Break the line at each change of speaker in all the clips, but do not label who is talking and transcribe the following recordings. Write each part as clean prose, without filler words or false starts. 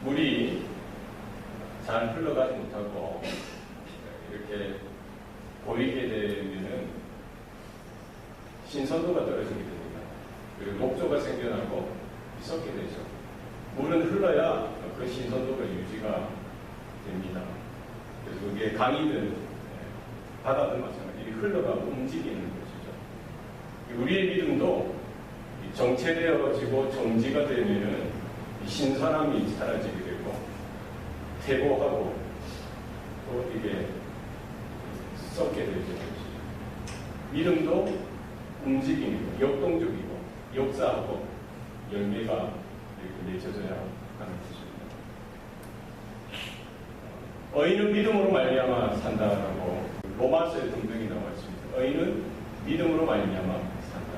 물이 잘 흘러가지 못하고 이렇게 고이게 되면은 신선도가 떨어지게 됩니다. 그리고 녹조가 생겨나고 썩게 되죠. 물은 흘러야 그 신선도가 유지가 됩니다. 그래서 그게 강이든 바다든 마찬가지로 흘러가고 움직이는 것이죠. 우리의 믿음도 정체되어지고 정지가 되면은 신선함이 사라지게 되고 퇴보하고 또 이게 썩게 되죠. 믿음도 움직임이고 역동적이고 역사하고 열매가 이렇게 맺혀져야 하는 것입니다. 의인은 믿음으로 말미암아 산다라고 로마서에 등등이 나와 있습니다. 의인은 믿음으로 말미암아 산다.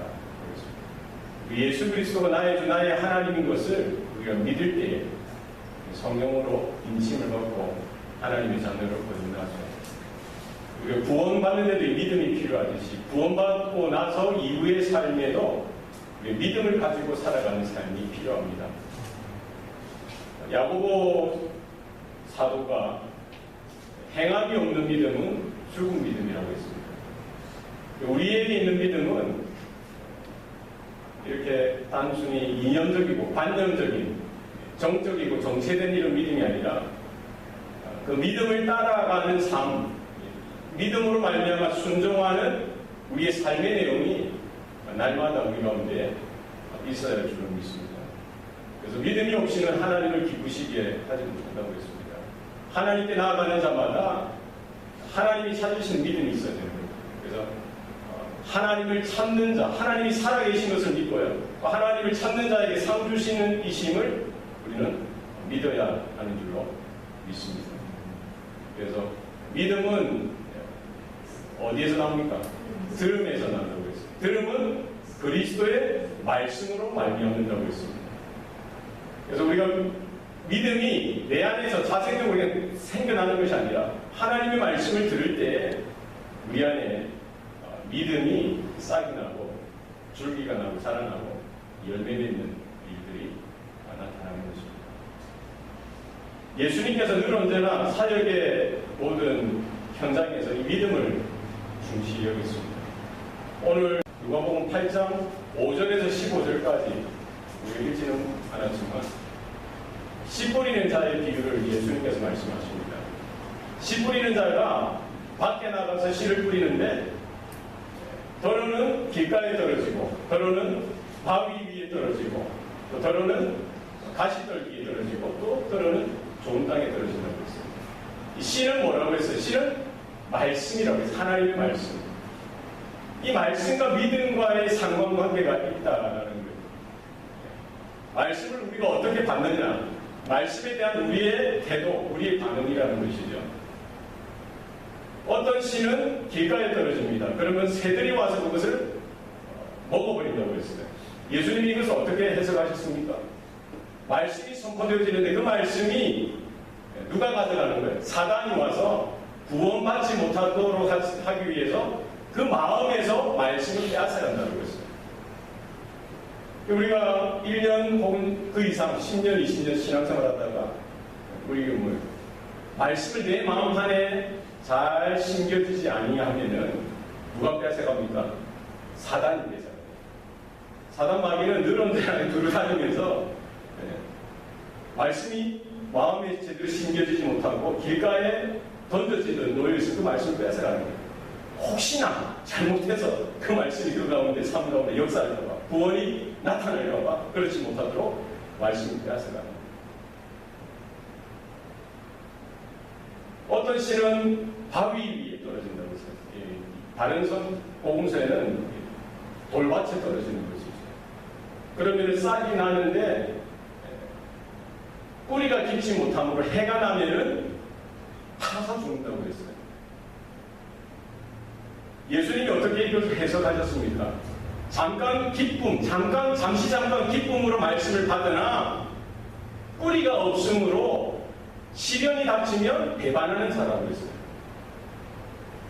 예수 그리스도가 나의 주 나의 하나님인 것을 우리가 믿을 때에 성령으로 인침을 받고 하나님의 자녀로 거듭나죠. 우리가 구원받는 데도 믿음이 필요하듯이 구원받고 나서 이후의 삶에도 믿음을 가지고 살아가는 삶이 필요합니다. 야고보 사도가 행함이 없는 믿음은 죽은 믿음이라고 했습니다. 우리에게 있는 믿음은 이렇게 단순히 이념적이고 관념적인 정적이고 정체된 이런 믿음이 아니라 그 믿음을 따라가는 삶, 믿음으로 말미암아 순종하는 우리의 삶의 내용이 날마다 우리 가운데 있어야 할 줄로 믿습니다. 그래서 믿음이 없이는 하나님을 기쁘시게 하지 못한다고 했습니다. 하나님께 나아가는 자마다 하나님이 찾으신 믿음이 있어야 되는 거예요. 그래서 하나님을 찾는 자, 하나님이 살아계신 것을 믿고요. 하나님을 찾는 자에게 상 주시는 이심을 우리는 믿어야 하는 줄로 믿습니다. 그래서 믿음은 어디에서 나옵니까? 들음에서 나온다고 했습니다. 들음은 그리스도의 말씀으로 말미암는다고 했습니다. 그래서 우리가 믿음이 내 안에서 자생적으로 생겨나는 것이 아니라 하나님의 말씀을 들을 때 우리 안에 믿음이 싹이 나고 줄기가 나고 자라나고 열매 맺는 일들이 나타나는 것입니다. 예수님께서 늘 언제나 사역의 모든 현장에서 이 믿음을 중시 여겼습니다. 오늘 누가복음 8장 5절에서 15절까지 우리가 읽지는 않았지만 씨 뿌리는 자의 비유를 예수님께서 말씀하십니다. 씨 뿌리는 자가 밖에 나가서 씨를 뿌리는데 더러는 길가에 떨어지고 더러는 바위 위에 떨어지고 또 더러는 가시떨기에 떨어지고 또 더러는 좋은 땅에 떨어진다고 했어요. 이 씨는 뭐라고 했어요? 씨는 말씀이라고 했어요. 하나님의 말씀. 이 말씀과 믿음과의 상관관계가 있다라는 거예요. 말씀을 우리가 어떻게 받느냐, 말씀에 대한 우리의 태도, 우리의 반응이라는 것이죠. 어떤 씨는 길가에 떨어집니다. 그러면 새들이 와서 그것을 먹어버린다고 했어요. 예수님이 이것을 어떻게 해석하셨습니까? 말씀이 선포되어지는데 그 말씀이 누가 가져가는 거예요? 사단이 와서 구원받지 못하도록 하기 위해서 그 마음에서 말씀을 빼앗아야 한다고 했어요. 우리가 1년 혹은 그 이상 10년, 20년 신앙생활 하다가 우리가 말씀을 내 마음 안에 잘 심겨지지 아니하면은 누가 빼앗아갑니까? 사단이 빼앗아갑니다. 사단 마귀는 늘 언제나 두루다니면서 말씀이 마음에 제대로 심겨지지 못하고 길가에 던져지던 노예에서 그 말씀을 빼앗아가는 거예요. 혹시나 잘못해서 그 말씀이 그 가운데 삶 가운데 역사할까봐 구원이 나타날까봐 그렇지 못하도록 말씀을 빼앗아가는 거예요. 어떤 씨는 바위 위에 떨어진다고 했어요. 다른 복음서에는 돌밭에 떨어지는 것이죠. 그러면 싹이 나는데 뿌리가 깊지 못함으로 해가 나면은 타서 죽는다고 했어요. 예수님이 어떻게 이것을 해석하셨습니까? 잠시 기쁨으로 말씀을 받으나 뿌리가 없으므로 시련이 닥치면 배반하는 자라고 했어요.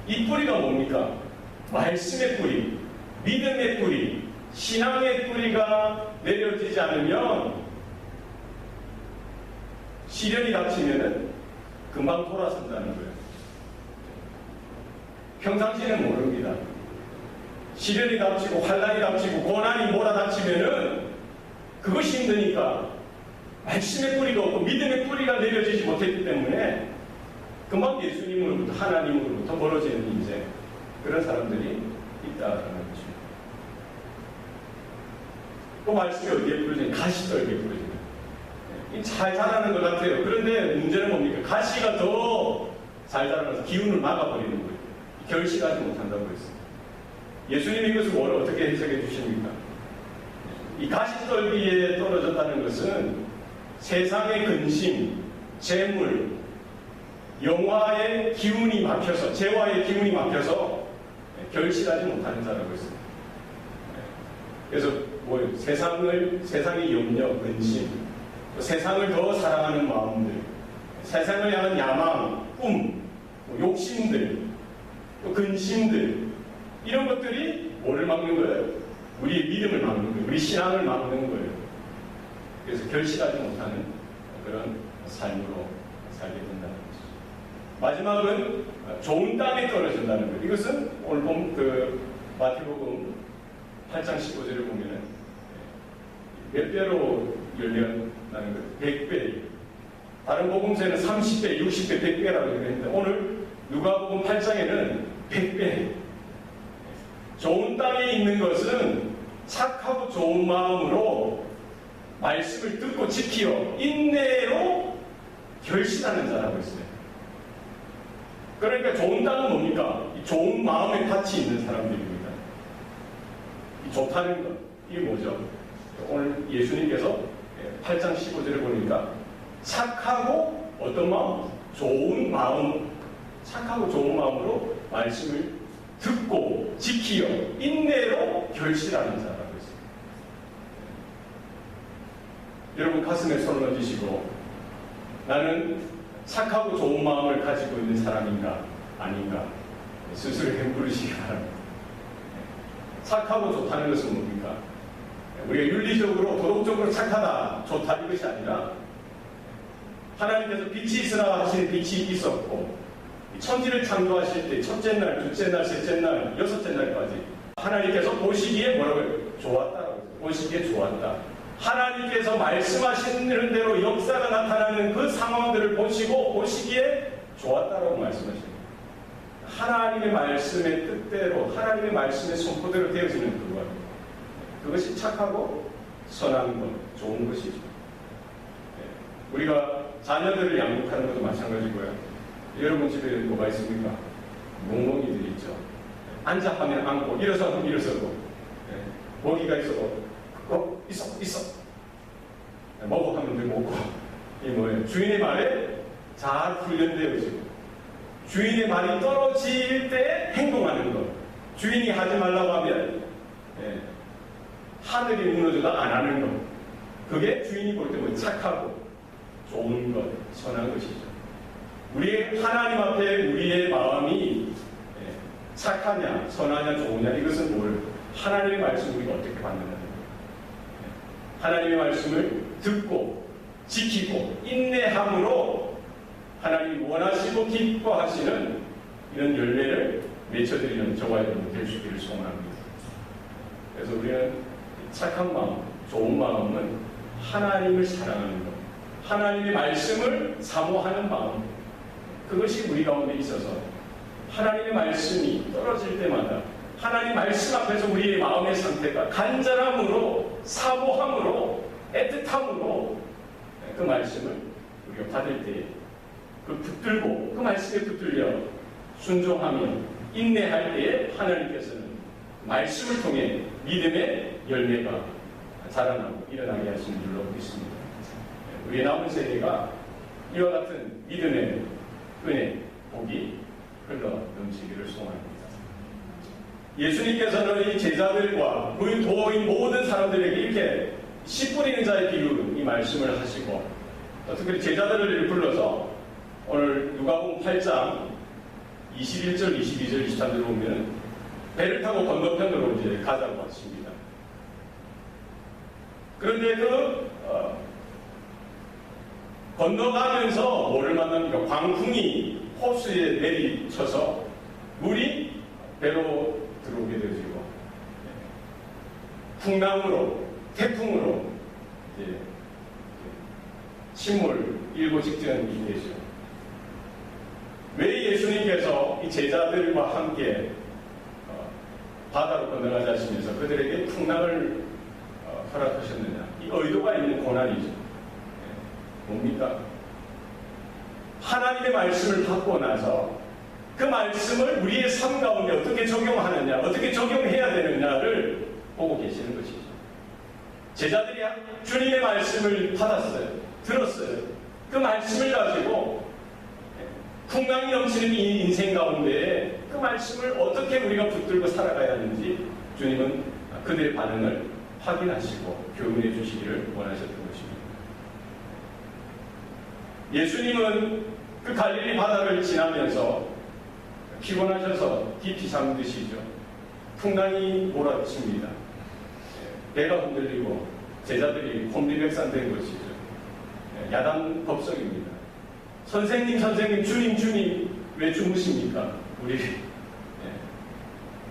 이 뿌리가 뭡니까? 말씀의 뿌리, 믿음의 뿌리, 신앙의 뿌리가 내려지지 않으면 시련이 닥치면은 금방 돌아선다는 거예요. 평상시에는 모릅니다. 시련이 닥치고 환난이 닥치고 고난이 몰아닥치면은 그것이 힘드니까 말씀의 뿌리가 없고 믿음의 뿌리가 내려지지 못했기 때문에 금방 예수님으로부터 하나님으로부터 멀어지는 인생, 그런 사람들이 있다는 거죠. 또 말씀이 어디에 부러지냐? 가시떨기에 부러지냐? 잘 자라는 것 같아요. 그런데 문제는 뭡니까? 가시가 더 잘 자라면서 기운을 막아버리는 거예요. 결실하지 못한다고 했습니다. 예수님이 이것을 어떻게 해석해 주십니까? 이 가시떨기에 떨어졌다는 것은 세상의 근심, 재물, 영화의 기운이 막혀서, 재화의 기운이 막혀서 결실하지 못하는 자라고 했습니다. 그래서 세상의 염려, 근심, 세상을 더 사랑하는 마음들, 세상을 향한 야망, 꿈, 욕심들, 또 근심들, 이런 것들이 뭐를 막는 거예요? 우리의 믿음을 막는 거예요. 우리 신앙을 막는 거예요. 그래서 결실하지 못하는 그런 삶으로 살게 된다는 거죠. 마지막은 좋은 땅에 떨어진다는 거예요. 이것은 오늘 본 마태복음 8장 15절을 보면은 몇 배로 열매가 나는 거예요? 100배. 다른 복음서에는 30배, 60배, 100배라고 얘기했는데 오늘 누가복음 8장에는 100배. 좋은 땅에 있는 것은 착하고 좋은 마음으로 말씀을 듣고 지키어 인내로 결실하는 자라고 했어요. 그러니까 좋은 땅은 뭡니까? 좋은 마음에 가치 있는 사람들입니다. 좋다는 것, 이게 뭐죠? 오늘 예수님께서 8장 15절을 보니까 착하고 어떤 마음? 좋은 마음, 착하고 좋은 마음으로 말씀을 듣고 지키어 인내로 결실하는 자라고 했습니다. 여러분 가슴에 손을 얹으시고 나는 착하고 좋은 마음을 가지고 있는 사람인가 아닌가 스스로 헤물으시기 바랍니다. 착하고 좋다는 것은 뭡니까? 우리가 윤리적으로 도덕적으로 착하다 좋다 이것이 아니라 하나님께서 빛이 있으라 하시는 빛이 있었고 천지를 창조하실 때 첫째 날, 둘째 날, 셋째 날, 여섯째 날까지 하나님께서 보시기에 뭐라고요? 좋았다라고 했어요. 보시기에 좋았다. 하나님께서 말씀하시는 대로 역사가 나타나는 그 상황들을 보시기에 좋았다라고 말씀하십니다. 하나님의 말씀의 뜻대로 하나님의 말씀의 선포대로 되어지는 그것, 그것이 착하고 선한 것, 좋은 것이죠. 우리가 자녀들을 양육하는 것도 마찬가지고요. 여러분 집에 뭐가 있습니까? 몽몽이들이 있죠. 앉아 하면 앉고 일어서 하면 일어서고 먹이가 있어도 있어 먹어 하면 먹고 이게 뭐예요? 주인의 말에 잘 훈련되어지고 주인의 말이 떨어질 때 행동하는 것, 주인이 하지 말라고 하면 하늘이 무너져도 안 하는 것, 그게 주인이 볼 때 뭐 착하고 좋은 것, 선한 것이죠. 우리의 하나님 앞에 우리의 마음이 착하냐, 선하냐, 좋으냐, 이것은 뭘? 하나님의 말씀을 우리가 어떻게 받는다는 거예요. 하나님의 말씀을 듣고 지키고 인내함으로 하나님이 원하시고 기뻐하시는 이런 열매를 맺혀드리는 저와 여러분 될 수 있기를 소원합니다. 그래서 우리는 착한 마음, 좋은 마음은 하나님을 사랑하는 것, 하나님의 말씀을 사모하는 마음, 그것이 우리 가운데 있어서 하나님의 말씀이 떨어질 때마다 하나님 말씀 앞에서 우리의 마음의 상태가 간절함으로, 사모함으로, 애틋함으로 그 말씀을 우리가 받을 때에 그 붙들고 그 말씀에 붙들려 순종하며 인내할 때에 하나님께서는 말씀을 통해 믿음의 열매가 자라나고 일어나게 하시는 줄로 믿습니다. 우리의 남은 세대가 이와 같은 믿음의 은혜, 복이 흘러 넘치기를 소원합니다. 예수님께서는 이 제자들과 도인 모든 사람들에게 이렇게 씨 뿌리는 자의 비유 이 말씀을 하시고 특별히 제자들을 불러서 오늘 누가복음 8장 21절, 22절, 23절을 보면 배를 타고 건너편으로 이제 가자고 하십니다. 그런데 건너가면서 뭐를 만납니까? 광풍이 호수에 내리쳐서 물이 배로 들어오게 되어지고 풍랑으로, 태풍으로 이제 침몰 일고 직전이 되죠. 왜 예수님께서 이 제자들과 함께 바다로 건너가자 하시면서 그들에게 풍랑을 허락하셨느냐? 이 의도가 있는 고난이죠. 뭡니까? 하나님의 말씀을 받고 나서 그 말씀을 우리의 삶 가운데 어떻게 적용하느냐, 어떻게 적용해야 되느냐를 보고 계시는 것이죠. 제자들이 주님의 말씀을 받았어요. 들었어요. 그 말씀을 가지고 풍랑이 넘치는 이 인생 가운데 그 말씀을 어떻게 우리가 붙들고 살아가야 하는지 주님은 그들의 반응을 확인하시고 교훈해 주시기를 원하셨던 것입니다. 예수님은 그 갈릴리 바다를 지나면서 피곤하셔서 깊이 잠드시죠. 풍랑이 몰아칩니다. 배가 흔들리고 제자들이 혼비백산된 것이죠. 야단 법석입니다. 선생님, 선생님, 주님, 주님, 왜 주무십니까?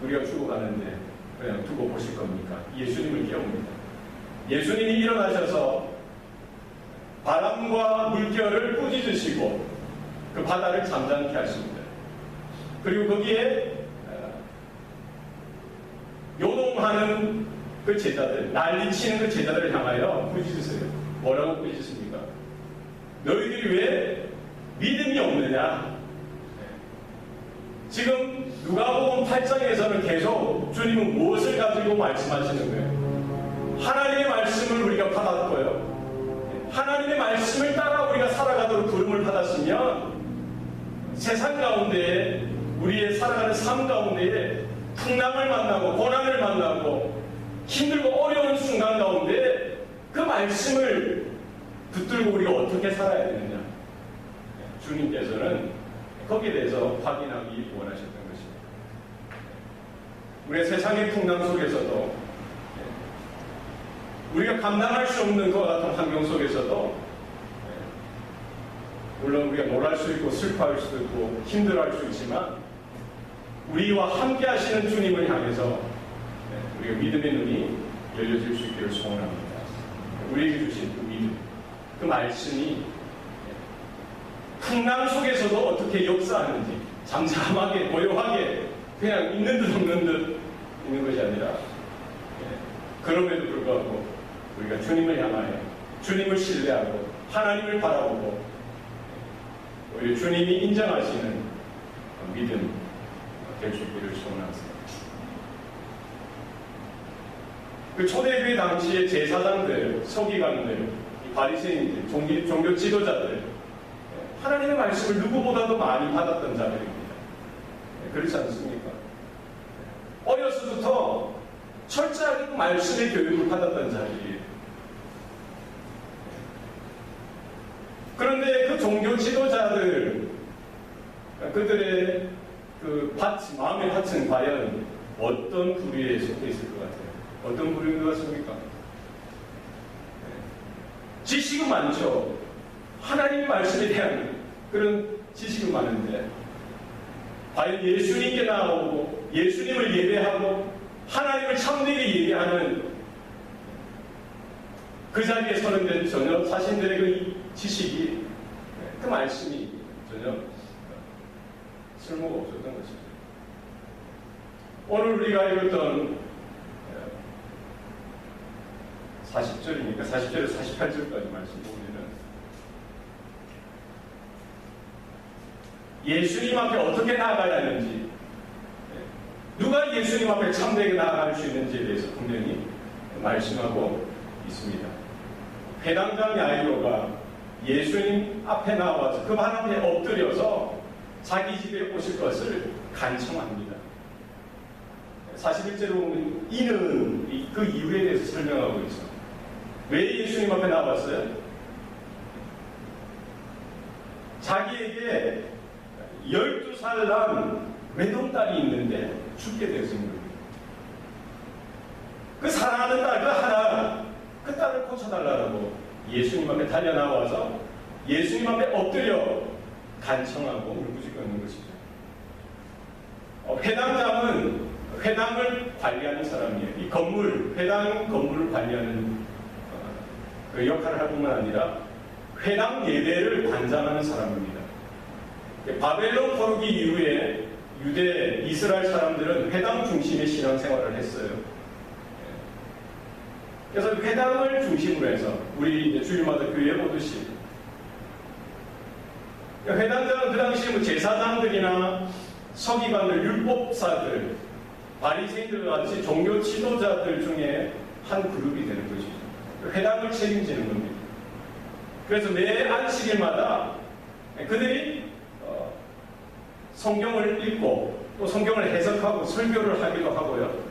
우리가 죽어가는데 그냥 두고 보실 겁니까? 예수님을 깨웁니다. 예수님이 일어나셔서 바람과 물결을 꾸짖으시고 그 바다를 잠잠케 하십니다. 그리고 거기에 요동하는 그 제자들, 난리치는 그 제자들을 향하여 꾸짖으세요. 뭐라고 꾸짖습니까? 너희들이 왜 믿음이 없느냐? 지금 누가복음 8장에서는 계속 주님은 무엇을 가지고 말씀하시는 거예요? 하나님의 말씀을 우리가 받았고요. 하나님의 말씀을 따라 우리가 살아가도록 부름을 받았으면 세상 가운데 우리의 살아가는 삶 가운데에 풍랑을 만나고 고난을 만나고 힘들고 어려운 순간 가운데 그 말씀을 붙들고 우리가 어떻게 살아야 되느냐. 주님께서는 거기에 대해서 확인하기 원하셨던 것입니다. 우리의 세상의 풍랑 속에서도 우리가 감당할 수 없는 것과 같은 환경 속에서도 물론 우리가 놀랄 수 있고 슬퍼할 수도 있고 힘들어할 수 있지만 우리와 함께 하시는 주님을 향해서 우리가 믿음의 눈이 열려질 수 있기를 소원합니다. 우리에게 주신 그 믿음, 그 말씀이 풍랑 속에서도 어떻게 역사하는지 잠잠하게 고요하게 그냥 있는 듯 없는 듯 있는 것이 아니라 그럼에도 불구하고 우리가 주님을 향하여 주님을 신뢰하고 하나님을 바라보고 우리 주님이 인정하시는 믿음 될 수 있기를 소원합니다. 그 초대교회 당시의 제사장들, 서기관들, 바리새인들, 종교 지도자들 하나님의 말씀을 누구보다도 많이 받았던 자들입니다. 그렇지 않습니까? 어려서부터 철저하게 말씀의 교육을 받았던 자들이에요. 그런데 그 종교 지도자들, 그들의 그 마음의 밭은 과연 어떤 부류에 속해 있을 것 같아요? 어떤 부류인 것 같습니까? 지식은 많죠. 하나님의 말씀에 대한 그런 지식은 많은데 과연 예수님께 나오고 예수님을 예배하고 하나님을 참되게 예배하는 그 자리에 서는 데는 전혀 자신들의 그 지식이 그 말씀이 전혀 쓸모가 없었던 것입니다. 오늘 우리가 읽었던 40절이니까 40절에서 48절까지 말씀 보면은 예수님 앞에 어떻게 나아가야 하는지, 누가 예수님 앞에 참되게 나아갈 수 있는지에 대해서 분명히 말씀하고 있습니다. 회당장 야이로가 예수님 앞에 나와서 그 발 앞에 엎드려서 자기 집에 오실 것을 간청합니다. 41절로 보면 이는 그 이유에 대해서 설명하고 있어. 왜 예수님 앞에 나왔어요? 자기에게 12살 난 외동딸이 있는데 죽게 되었습니다. 그 사랑하는 딸, 그 딸을 고쳐달라고 예수님 앞에 달려나와서 예수님 앞에 엎드려 간청하고 울부짖는 것이죠. 회당장은 회당을 관리하는 사람이에요. 이 건물, 회당 건물을 관리하는 그 역할을 할 뿐만 아니라 회당 예배를 관장하는 사람입니다. 바벨론 포로기 이후에 유대, 이스라엘 사람들은 회당 중심의 신앙생활을 했어요. 그래서 회당을 중심으로 해서 우리 이제 주일마다 교회에 오듯이 회당장은 그 당시에 뭐 제사장들이나 서기관들, 율법사들, 바리새인들 같이 종교 지도자들 중에 한 그룹이 되는 것이죠. 회당을 책임지는 겁니다. 그래서 매 안식일마다 그들이 성경을 읽고 또 성경을 해석하고 설교를 하기도 하고요.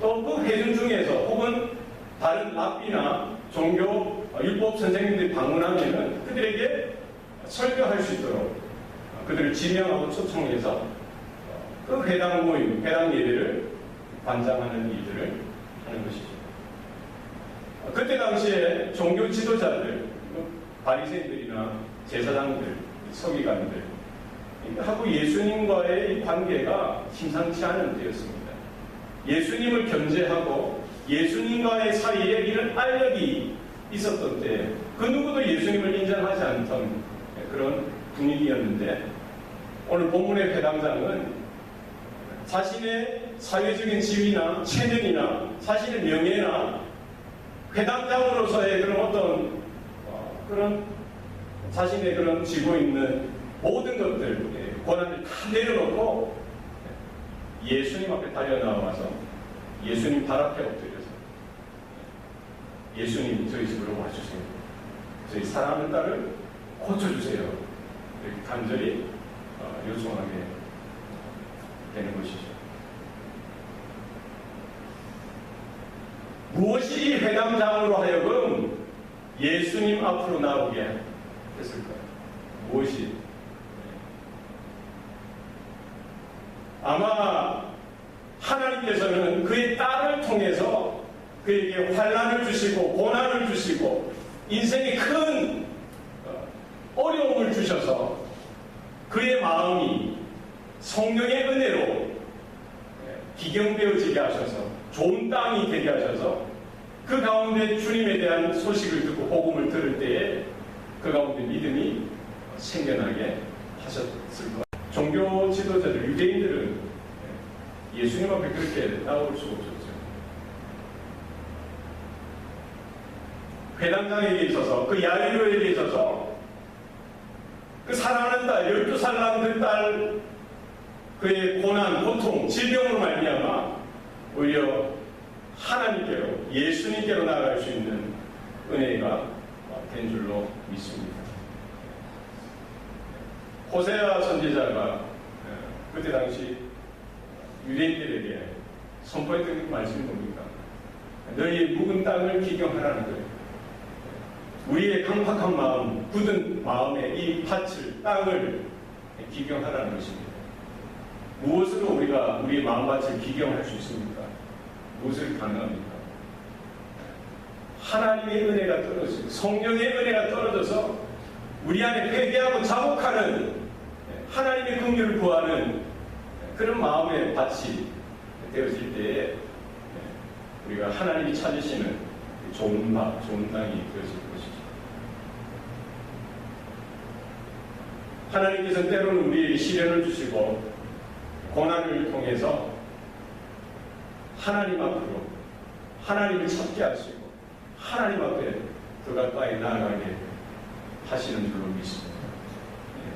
또 그 회중 중에서 혹은 다른 랍비나 종교 율법 선생님들이 방문하면 그들에게 설교할 수 있도록 그들을 지명하고 초청해서 그 회당 모임, 회당 예배를 관장하는 일들을 하는 것이죠. 그때 당시에 종교 지도자들, 바리새인들이나 제사장들, 서기관들 하고 예수님과의 관계가 심상치 않은 때였습니다. 예수님을 견제하고 예수님과의 사이에 이런 알력이 있었던 때 그 누구도 예수님을 인정하지 않던 그런 분위기였는데 오늘 본문의 회당장은 자신의 사회적인 지위나 체면이나 자신의 명예나 회당장으로서의 그런 어떤 그런 자신의 그런 쥐고 있는 모든 것들 권한을 다 내려놓고 예수님 앞에 달려나와서 예수님 발 앞에 엎드려서 예수님 저희 집으로 와주세요. 저희 사랑하는 딸을 고쳐주세요. 이렇게 간절히 요청하게 되는 것이죠. 무엇이 이 회당장으로 하여금 예수님 앞으로 나오게 했을까요? 무엇이? 아마 하나님께서는 그의 딸을 통해서 그에게 환난을 주시고 고난을 주시고 인생에 큰 어려움을 주셔서 그의 마음이 성령의 은혜로 기경되어지게 하셔서 좋은 땅이 되게 하셔서 그 가운데 주님에 대한 소식을 듣고 복음을 들을 때에 그 가운데 믿음이 생겨나게 하셨을 거예요. 종교 지도자들, 유대인들은 예수님 앞에 그렇게 나올 수 없었죠. 회당장에게 있어서, 그 야이로에게 있어서 그 사랑하는 딸, 12살 난 그 딸, 그의 고난, 고통, 질병으로 말미암아 오히려 하나님께로, 예수님께로 나아갈 수 있는 은혜가 된 줄로 믿습니다. 호세아 선지자가 그때 당시 유대인들에게 선포했던 말씀이 뭡니까? 너희의 묵은 땅을 기경하라는 거예요. 우리의 강팍한 마음, 굳은 마음의 이 밭을, 땅을 기경하라는 것입니다. 무엇으로 우리가 우리의 마음밭을 기경할 수 있습니까? 무엇을 가능합니까? 하나님의 은혜가 떨어지고 성령의 은혜가 떨어져서 우리 안에 회개하고 자복하는 하나님의 긍휼을 구하는 그런 마음의 밭이 되어질 때에 우리가 하나님이 찾으시는 좋은 밭, 좋은 땅이 되어질 것이죠. 하나님께서 때로는 우리에게 시련을 주시고 고난을 통해서 하나님 앞으로 하나님을 찾게 하시고 하나님 앞에 더 가까이 나아가게 하시는 줄로 믿습니다.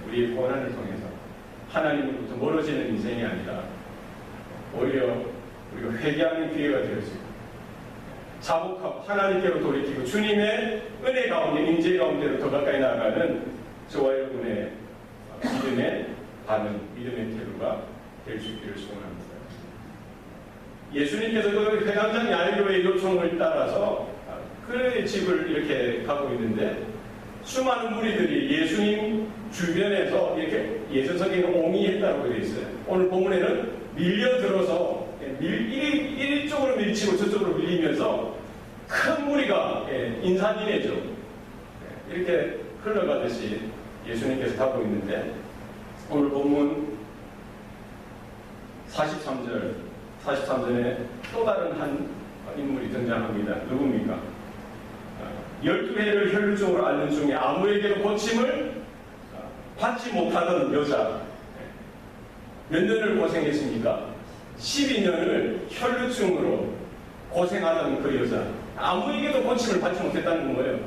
우리의 고난을 통해서 하나님으로부터 멀어지는 인생이 아니라 오히려 우리가 회개하는 기회가 되어지고 자복하고 하나님께로 돌이키고 주님의 은혜 가운데, 임재 가운데로 더 가까이 나아가는 저와 여러분의 믿음의 반응, 믿음의 태도가 될 수 있기를 소원합니다. 예수님께서 그 회당장 야이로의 요청을 따라서 그의 집을 이렇게 가고 있는데 수많은 무리들이 예수님 주변에서 이렇게 예전성에는 옹이했다고 되어 있어요. 오늘 본문에는 밀려들어서 이쪽으로 밀치고 저쪽으로 밀리면서 큰 무리가 인산인해죠. 이렇게 흘러가듯이 예수님께서 가고 있는데 오늘 본문 43절에 또 다른 한 인물이 등장합니다. 누굽니까? 12해를 혈루증으로 앓는 중에 아무에게도 고침을 받지 못하던 여자. 몇 년을 고생했습니까? 12년을 혈루증으로 고생하던 그 여자. 아무에게도 고침을 받지 못했다는 거예요.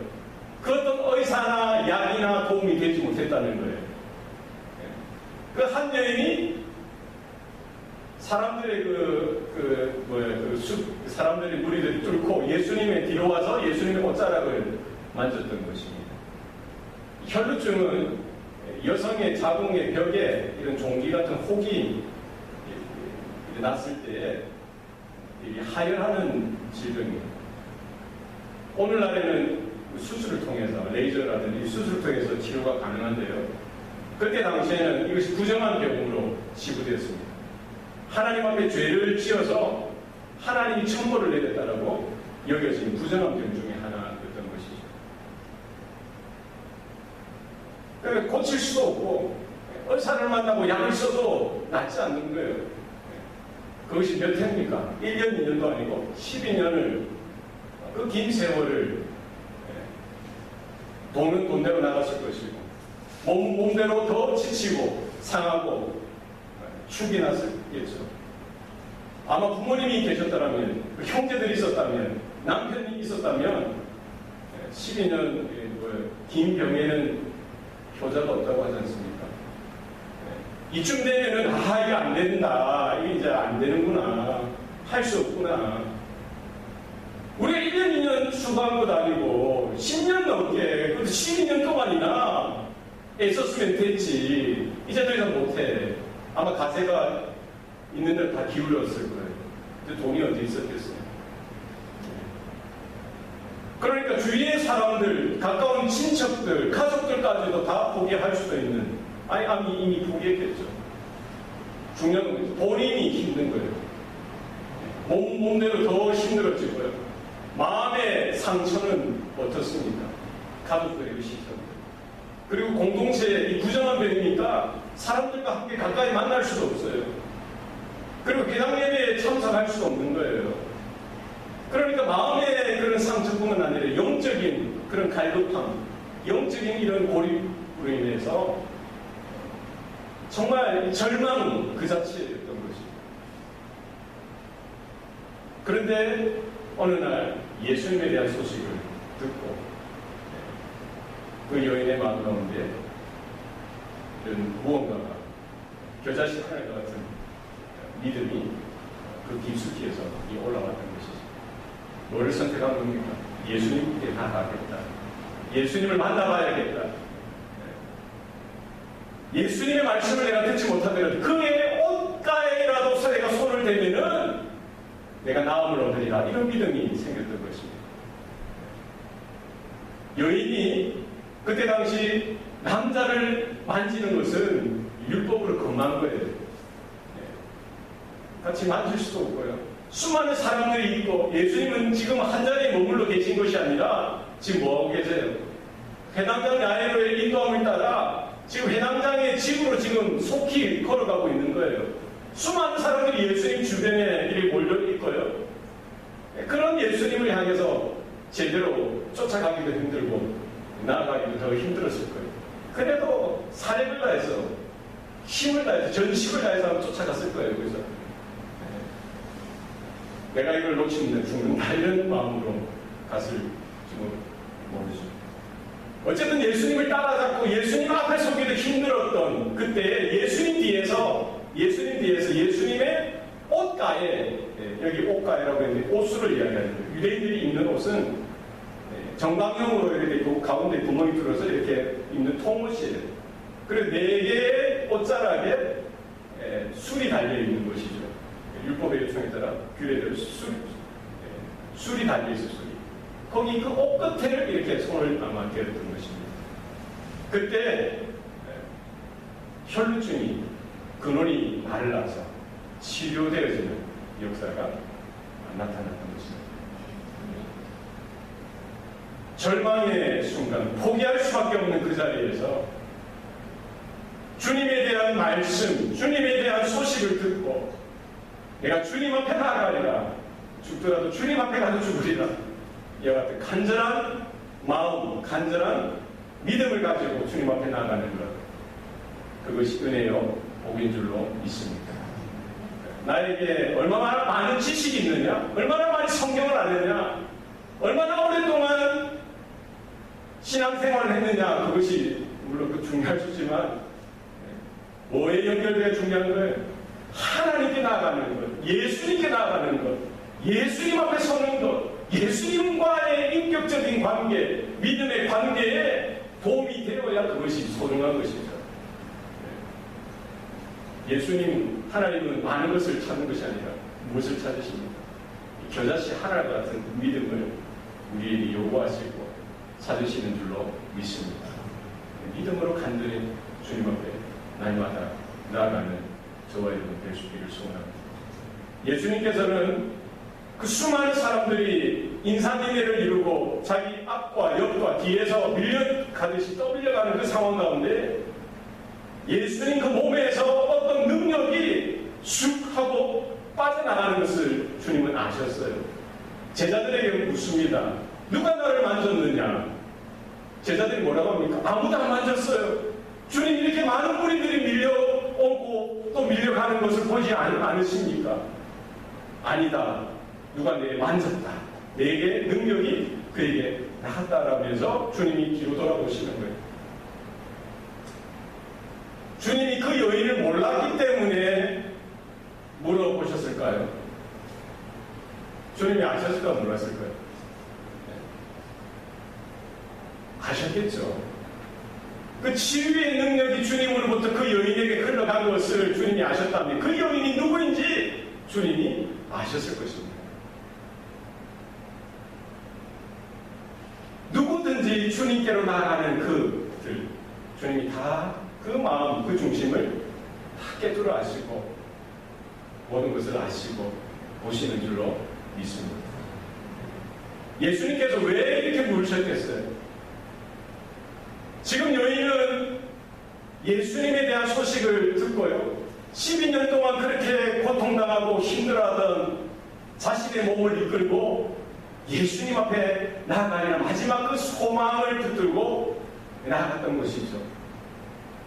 그 어떤 의사나 약이나 도움이 되지 못했다는 거예요. 그 한 여인이 사람들의 사람들의 무리들이 뚫고 예수님의 뒤로 와서 예수님의 옷자락을 만졌던 것입니다. 혈루증은 여성의 자궁의 벽에 이런 종기 같은 혹이 났을 때 하혈하는 질병이에요. 오늘날에는 수술을 통해서 레이저라든지 수술을 통해서 치료가 가능한데요. 그때 당시에는 이것이 부정한 병으로 치부되었습니다. 하나님 앞에 죄를 지어서 하나님이 천벌을 내렸다라고 여겨진 부정한 병 중에 하나였던 것이죠. 그러니까 고칠 수도 없고 의사를 만나고 약을 써도 낫지 않는 거예요. 그것이 몇 해입니까? 1년, 2년도 아니고 12년을 그 긴 세월을 돈은 돈대로 나갔을 것이고 몸대로 더 지치고 상하고 축이 났겠죠. 아마 부모님이 계셨다면, 형제들이 있었다면, 남편이 있었다면 12년 긴 병에는 효자가 없다고 하지 않습니까? 이쯤 되면은 이게 안 된다, 이게 이제 안 되는구나, 할 수 없구나. 우리가 1년, 2년 수고한 것도 아니고 10년 넘게, 그것도 12년 동안이나 애썼으면 됐지. 이제 더 이상 못해. 아마 가세가 있는 데를 다 기울였을 거예요. 근데 돈이 어디 있었겠어요? 그러니까 주위의 사람들, 가까운 친척들, 가족들까지도 다 포기할 수도 있는, 아니 이미 포기했겠죠. 중요한 건 본인이 힘든 거예요. 몸대로 더 힘들어지고요. 마음의 상처는 어떻습니까? 가족들의 의식입니다. 그리고 공동체, 이 부정한 병이니까 사람들과 함께 가까이 만날 수도 없어요. 그리고 회당 예배에 참석할 수도 없는 거예요. 그러니까 마음의 그런 상처뿐만 아니라 영적인 그런 갈급함, 영적인 이런 고립으로 인해서 정말 절망 그 자체였던 것입니다. 그런데 어느 날 예수님에 대한 소식을 듣고 그 여인의 마음 가운데 이런 무언가가 겨자씨 하나과 같은 믿음이 그 깊숙이에서 올라왔던 것이죠. 뭐를 선택한 겁니까? 예수님께 나가겠다. 예수님을 만나봐야겠다. 예수님의 말씀을 내가 듣지 못하면 그의 옷가에라도 내가 손을 대면은 내가 나음을 얻으리라. 이런 믿음이 생겼던 것입니다. 여인이 그때 당시 남자를 만지는 것은 율법으로 금한 거예요. 같이 만질 수도 없고요. 수많은 사람들이 있고 예수님은 지금 한 자리에 머물러 계신 것이 아니라 지금 뭐하고 계세요? 회당장 야외로의 인도함을 따라 지금 회당장의 집으로 지금 속히 걸어가고 있는 거예요. 수많은 사람들이 예수님 주변에 이렇게 몰려 있고요. 그런 예수님을 향해서 제대로 쫓아가기도 힘들고 나아가기도 더 힘들었을 거예요. 그래도 사력을 다해서 힘을 다해서 전심을 다해서 쫓아갔을 거예요. 그래서 내가 이걸 놓치면 죽는다 이런 마음으로 갔을지 모르죠. 어쨌든 예수님을 따라잡고 예수님 앞에 서기도 힘들었던 그때 예수님 뒤에서 예수님의 옷가에, 여기 옷가에라고 했는데 옷수를 이야기하는 거예요. 유대인들이 입는 옷은 정방형으로 이렇게 가운데 구멍이 뚫어서 이렇게 입는 통옷이에요. 그리고 4개의 옷자락에 술이 달려있는 것이죠. 율법의 요청에 따라 규례대로 술이 달려있어요. 술이. 거기 그 옷 끝에를 이렇게 손을 아마 대었던 것입니다. 그때 혈루증이 근원이 말라서 치료되어지는 역사가 나타났던 것입니다. 절망의 순간, 포기할 수밖에 없는 그 자리에서 주님에 대한 말씀, 주님에 대한 소식을 듣고 내가 주님 앞에 나아가리라, 죽더라도 주님 앞에 가서 죽으리라, 이와 같은 간절한 마음, 간절한 믿음을 가지고 주님 앞에 나아가는 것, 그것이 은혜요 복인 줄로 믿습니다. 나에게 얼마나 많은 지식이 있느냐, 얼마나 많이 성경을 아느냐, 얼마나 오랫동안 신앙생활을 했느냐, 그것이 물론 그 중요할 수 있지만 뭐에 연결되어 중요한 거예요? 하나님께 나아가는 것, 예수님께 나아가는 것, 예수님 앞에 서는 것, 예수님과의 인격적인 관계, 믿음의 관계에 도움이 되어야 그것이 소중한 것이죠. 예수님, 하나님은 많은 것을 찾는 것이 아니라 무엇을 찾으십니까? 겨자씨 하나 같은 믿음을 우리에게 요구하시고 찾으시는 줄로 믿습니다. 믿음으로 간절히 주님 앞에 날마다 나아가는 저와 여러분 될 수 있기를 소원합니다. 예수님께서는 그 수많은 사람들이 인산인해를 이루고 자기 앞과 옆과 뒤에서 밀려가듯이 떠밀려가는 그 상황 가운데 예수님 그 몸에서 어떤 능력이 쑥 하고 빠져나가는 것을 주님은 아셨어요. 제자들에게 묻습니다. 누가 나를 만졌느냐? 제자들이 뭐라고 합니까? 아무도 안 만졌어요. 주님, 이렇게 많은 무리들이 밀려오고 또 밀려가는 것을 보지 않으십니까? 아니다. 누가 내 만졌다. 내게 능력이 그에게 나갔다라면서 주님이 뒤로 돌아보시는 거예요. 주님이 그 여인을 몰랐기 때문에 물어보셨을까요? 주님이 아셨을까 몰랐을까요? 아셨겠죠. 그 치유의 능력이 주님으로부터 그 여인에게 흘러간 것을 주님이 아셨다면 그 여인이 누구인지 주님이 아셨을 것입니다. 누구든지 주님께로 나아가는 그들, 주님이 다 그 마음, 그 중심을 다 깨뚫어 아시고 모든 것을 아시고 보시는 줄로 믿습니다. 예수님께서 왜 이렇게 물으셨겠어요? 지금 여인은 예수님에 대한 소식을 듣고요, 12년 동안 그렇게 고통당하고 힘들어하던 자신의 몸을 이끌고 예수님 앞에 나아가리라 마지막 그 소망을 붙들고 나아갔던 것이죠.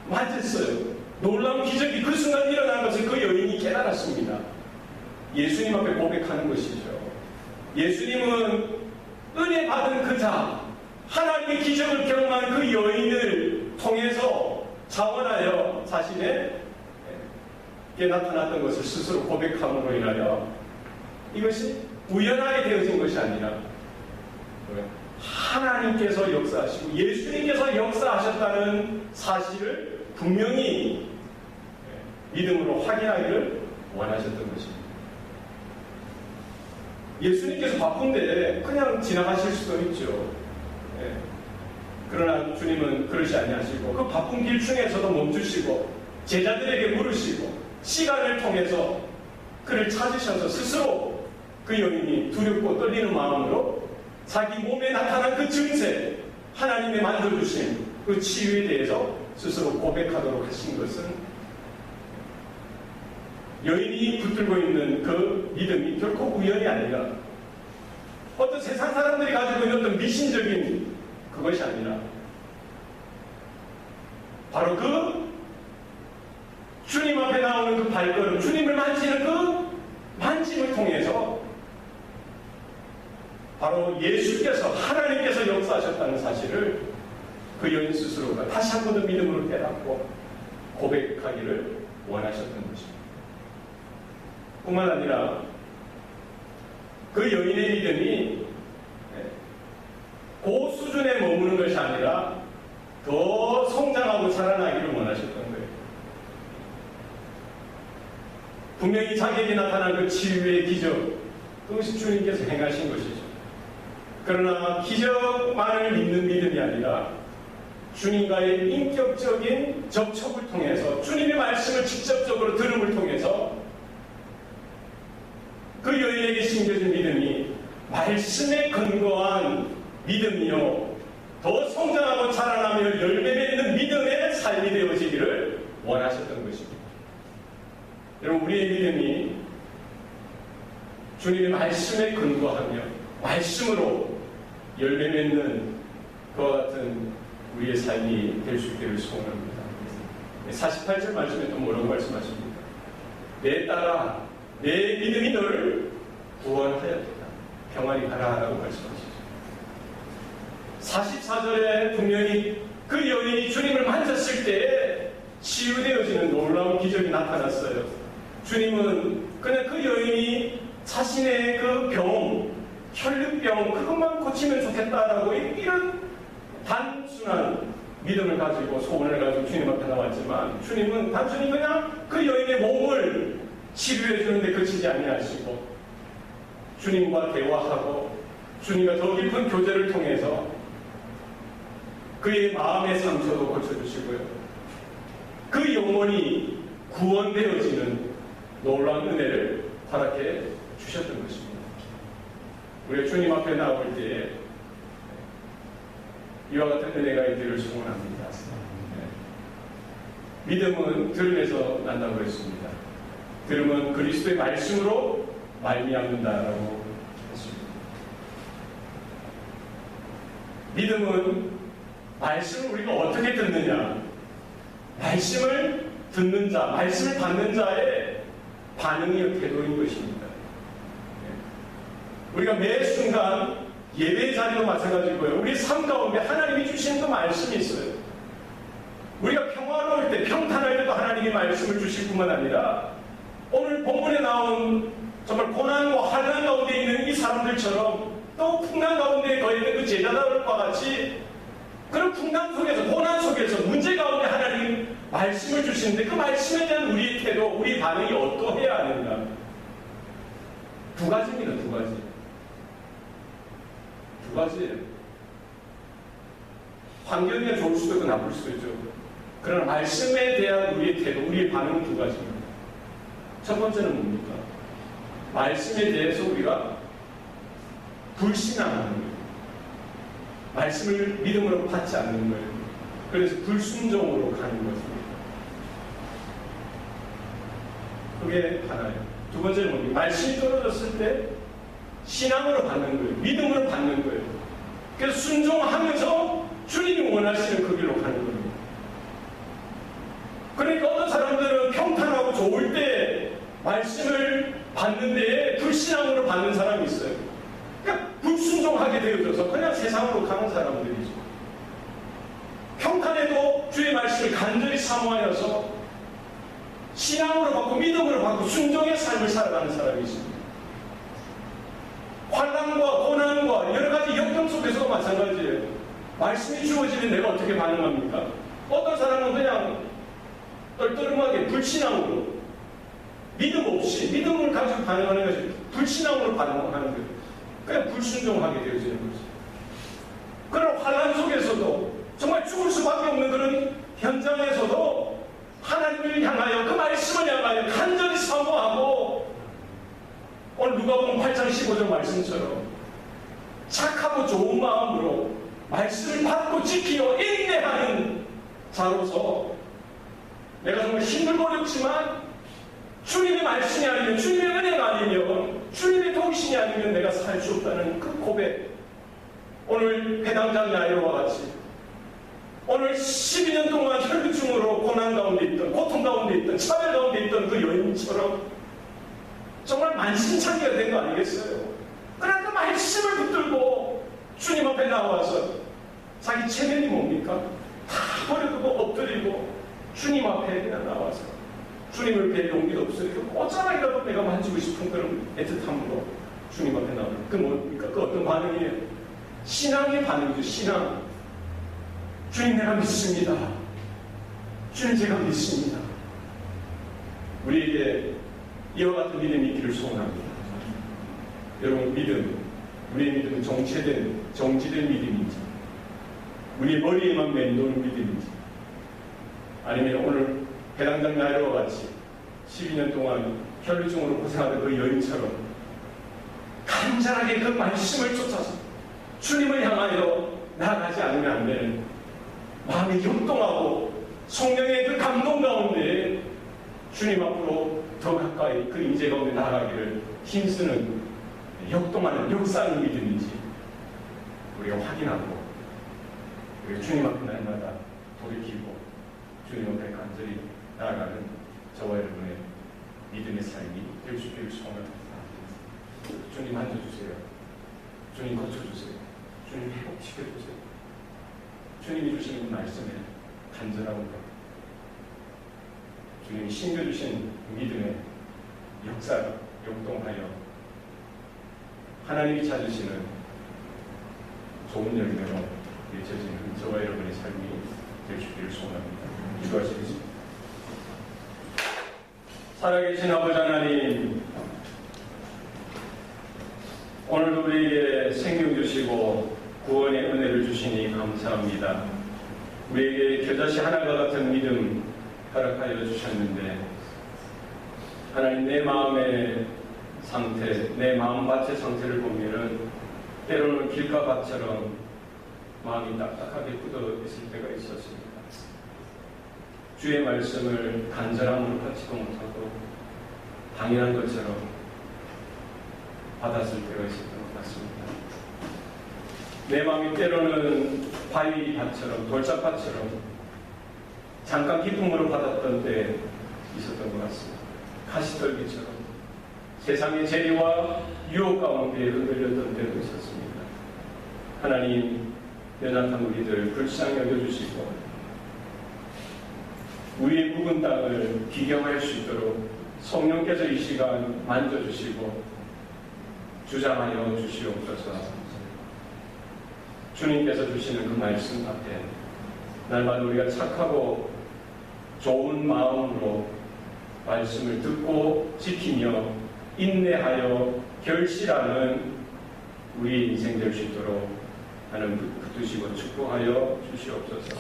만졌어요. 놀라운 기적이 그 순간 일어난 것을 그 여인이 깨달았습니다. 예수님 앞에 고백하는 것이죠. 예수님은 은혜 받은 그 자, 하나님의 기적을 경험한 그 여인을 통해서 자원하여 자신에게 나타났던 것을 스스로 고백함으로 인하여 이것이 우연하게 되어진 것이 아니라 하나님께서 역사하시고 예수님께서 역사하셨다는 사실을 분명히 믿음으로 확인하기를 원하셨던 것입니다. 예수님께서 바쁜데 그냥 지나가실 수도 있죠. 그러나 주님은 그러지 아니하시고 그 바쁜 길 중에서도 멈추시고 제자들에게 물으시고 시간을 통해서 그를 찾으셔서 스스로 그 여인이 두렵고 떨리는 마음으로 자기 몸에 나타난 그 증세, 하나님의 만져주신 그 치유에 대해서 스스로 고백하도록 하신 것은 여인이 붙들고 있는 그 믿음이 결코 우연이 아니라 어떤 세상 사람들이 가지고 있는 어떤 미신적인 그것이 아니라 바로 그 주님 앞에 나오는 그 발걸음, 주님을 만지는 그 만짐을 통해서 바로 예수께서, 하나님께서 역사하셨다는 사실을 그 여인 스스로가 다시 한 번 더 믿음으로 깨닫고 고백하기를 원하셨던 것입니다. 뿐만 아니라 그 여인의 믿음이 그 수준에 머무는 것이 아니라 더 성장하고 자라나기를 원하셨던 거예요. 분명히 자기에게 나타난 그 치유의 기적, 그것이 주님께서 행하신 것이죠. 그러나 기적만을 믿는 믿음이 아니라 주님과의 인격적인 접촉을 통해서 주님의 말씀을 직접적으로 들음을 통해서 그 여인에게 심겨진 믿음이 말씀에 근거한 믿음이요 더 성장하고 자라나며 열매 맺는 믿음의 삶이 되어지기를 원하셨던 것입니다. 여러분, 우리의 믿음이 주님의 말씀에 근거하며 말씀으로 열매 맺는 그와 같은 우리의 삶이 될 수 있기를 소원합니다. 48절 말씀에 또 뭐라고 말씀하십니까? 내 딸아, 내 믿음이 너를 구원하였다. 평안히 가라라고 말씀하시죠. 44절에 분명히 그 여인이 주님을 만졌을 때에 치유되어지는 놀라운 기적이 나타났어요. 주님은 그냥 그 여인이 자신의 그 병, 혈류병 그것만 고치면 좋겠다라고 이런 단순한 믿음을 가지고 소원을 가지고 주님 앞에 나왔지만 주님은 단순히 그냥 그 여인의 몸을 치료해 주는데 그치지 아니하시고 주님과 대화하고 주님과 더 깊은 교제를 통해서 그의 마음의 상처도 고쳐주시고요. 그 영혼이 구원되어지는 놀라운 은혜를 허락해 주셨던 것입니다. 우리가 주님 앞에 나올 때에 이와 같은 은혜가 있기를 소원합니다. 네. 믿음은 들음에서 난다고 했습니다. 들음은 그리스도의 말씀으로 말미암는다라고 했습니다. 믿음은 말씀을 우리가 어떻게 듣느냐, 말씀을 듣는 자, 말씀을 받는 자의 반응이 태도인 것입니다. 우리가 매 순간 예배 자리도 마찬가지고요. 우리 삶 가운데 하나님이 주신 그 말씀이 있어요. 우리가 평화로울 때, 평탄할 때도 하나님이 말씀을 주실 뿐만 아니라 오늘 본문에 나온 정말 고난과 환난 가운데 있는 이 사람들처럼 또 풍랑 가운데 거있는 그 제자들과 같이 그런 풍랑 속에서, 고난 속에서, 문제 가운데 하나님 말씀을 주시는데 그 말씀에 대한 우리의 태도, 우리 반응이 어떠해야 하는가? 두 가지입니다. 두 가지. 두 가지예요. 환경이 좋을 수도 있고 나쁠 수도 있죠. 그러나 말씀에 대한 우리의 태도, 우리의 반응은 두 가지입니다. 첫 번째는 뭡니까? 말씀에 대해서 우리가 불신앙하는 거예요. 말씀을 믿음으로 받지 않는 거예요. 그래서 불순종으로 가는 것입니다. 그게 하나예요. 두 번째는 뭡니까? 말씀이 떨어졌을 때 신앙으로 받는 거예요. 믿음으로 받는 거예요. 그래서 순종하면서 주님이 원하시는 그 길로 가는 겁니다. 그러니까 어떤 사람들은 평탄하고 좋을 때 말씀을 받는 데에 불신앙으로 받는 사람이 있어요. 그러니까 불순종하게 되어져서 그냥 세상으로 가는 사람들이죠. 평탄에도 주의 말씀을 간절히 사모하여서 신앙으로 받고 믿음으로 받고 순종의 삶을 살아가는 사람이 있습니다. 환난과 고난과 여러 가지 역경 속에서도 마찬가지예요. 말씀이 주어지면 내가 어떻게 반응합니까? 어떤 사람은 그냥 떨떠름하게 불신앙으로 믿음 없이 믿음을 가지고 반응하는 것이 불신앙으로 반응하는 거예요. 그냥 불순종하게 되어지는 거죠. 그런 환난 속에서도 정말 죽을 수밖에 없는 그런 현장에서도 하나님을 향하여 그 말씀을 향하여 간절히 사모하고 오늘 누가복음 8장 15절 말씀처럼 착하고 좋은 마음으로 말씀을 받고 지키어 인내하는 자로서 내가 정말 힘들고 어렵지만 주님의 말씀이 아니면, 주님의 은혜가 아니면, 주님의 통신이 아니면 내가 살 수 없다는 그 고백. 오늘 회당장 야이로와 같이 오늘 12년 동안 혈류증으로 고난 가운데 있던, 고통 가운데 있던, 차별 가운데 있던 그 여인처럼 정말 만신창이가 된 거 아니겠어요? 그러나 그 말씀을 붙들고 주님 앞에 나와서 자기 체면이 뭡니까? 다 버려두고 엎드리고 주님 앞에 그냥 나와서 주님을 뵐 용기도 없어요. 그 꽃자락이라도 내가 만지고 싶은 그런 애틋함으로 주님 앞에 나오는 그 뭡니까? 그 어떤 반응이에요? 신앙의 반응이죠. 신앙. 주님 내가 믿습니다. 주님 제가 믿습니다. 우리에게 이와 같은 믿음이 있기를 소원합니다. 여러분 믿음, 우리의 믿음은 정지된 믿음인지 우리 머리에만 맴도는 믿음인지 아니면 오늘 배당장 야이로와 같이 12년 동안 혈류증으로 고생하던 그 여인처럼 간절하게 그 말씀을 쫓아서 주님을 향하여 나아가지 않으면 안 되는 마음이 역동하고 성령의 그 감동 가운데 주님 앞으로 더 가까이 그 임재 가운데 나아가기를 힘쓰는 역동하는 역사의 믿음인지 우리가 확인하고 우리가 주님 앞에 날마다 돌이키고 주님 앞에 간절히 나아가는 저와 여러분의 믿음의 삶이 될 수 있기를 소원합니다. 주님 만져주세요. 주님 고쳐주세요. 주님 회복시켜주세요. 주님이 주시는 말씀에 간절하고 주님이 심겨주신 믿음의 역사를 역동하여 하나님이 찾으시는 좋은 열매로 맺혀지는 저와 여러분의 삶이 될 수 있기를 소원합니다. 기도하시겠습니다. 살아계신 아버지 하나님, 오늘도 우리에게 생명 주시고 구원의 은혜를 주시니 감사합니다. 우리에게 겨자씨 하나가 같은 믿음 허락하여 주셨는데 하나님, 내 마음의 상태, 내 마음밭의 상태를 보면은 때로는 길가밭처럼 마음이 딱딱하게 굳어 있을 때가 있었습니다. 주의 말씀을 간절함으로 받지도 못하고 당연한 것처럼 받았을 때가 있었던 것 같습니다. 내 마음이 때로는 바위밭처럼 돌짝밭처럼 잠깐 기쁨으로 받았던 때 있었던 것 같습니다. 가시떨기처럼 세상의 재리와 유혹 가운데 흔들렸던 때도 있었습니다. 하나님, 연약한 우리들 불쌍히 여겨주시고 우리의 묵은 땅을 비경할 수 있도록 성령께서 이 시간 만져주시고 주장하여 주시옵소서. 주님께서 주시는 그 말씀 앞에 날마다 우리가 착하고 좋은 마음으로 말씀을 듣고 지키며 인내하여 결실하는 우리의 인생 될 수 있도록 하나님 붙드시고 축복하여 주시옵소서.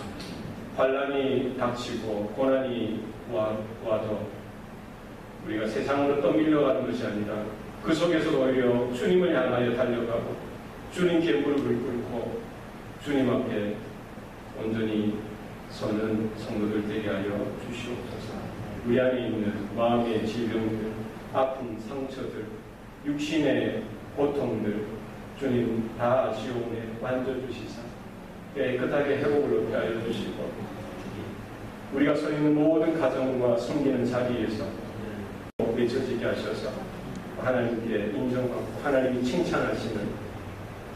환난이 닥치고 고난이 와도 우리가 세상으로 떠밀려가는 것이 아니라 그 속에서 오히려 주님을 향하여 달려가고 주님께 무릎을 꿇고 주님 앞에 온전히 서는 성도들 되게 하여 주시옵소서. 우리 안에 있는 마음의 질병들, 아픔, 상처들, 육신의 고통들 주님 다 아시오니 만져주시사 깨끗하게 회복을 얻게 하여 주시고 우리가 서 있는 모든 가정과 섬기는 자리에서 맺혀지게 하셔서 하나님께 인정받고 하나님이 칭찬하시는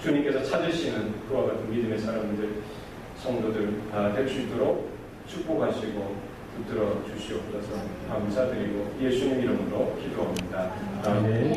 주님께서 찾으시는 그와 같은 믿음의 사람들, 성도들 다 될 수 있도록 축복하시고 붙들어 주시옵소서. 감사드리고 예수님 이름으로 기도합니다. 아멘.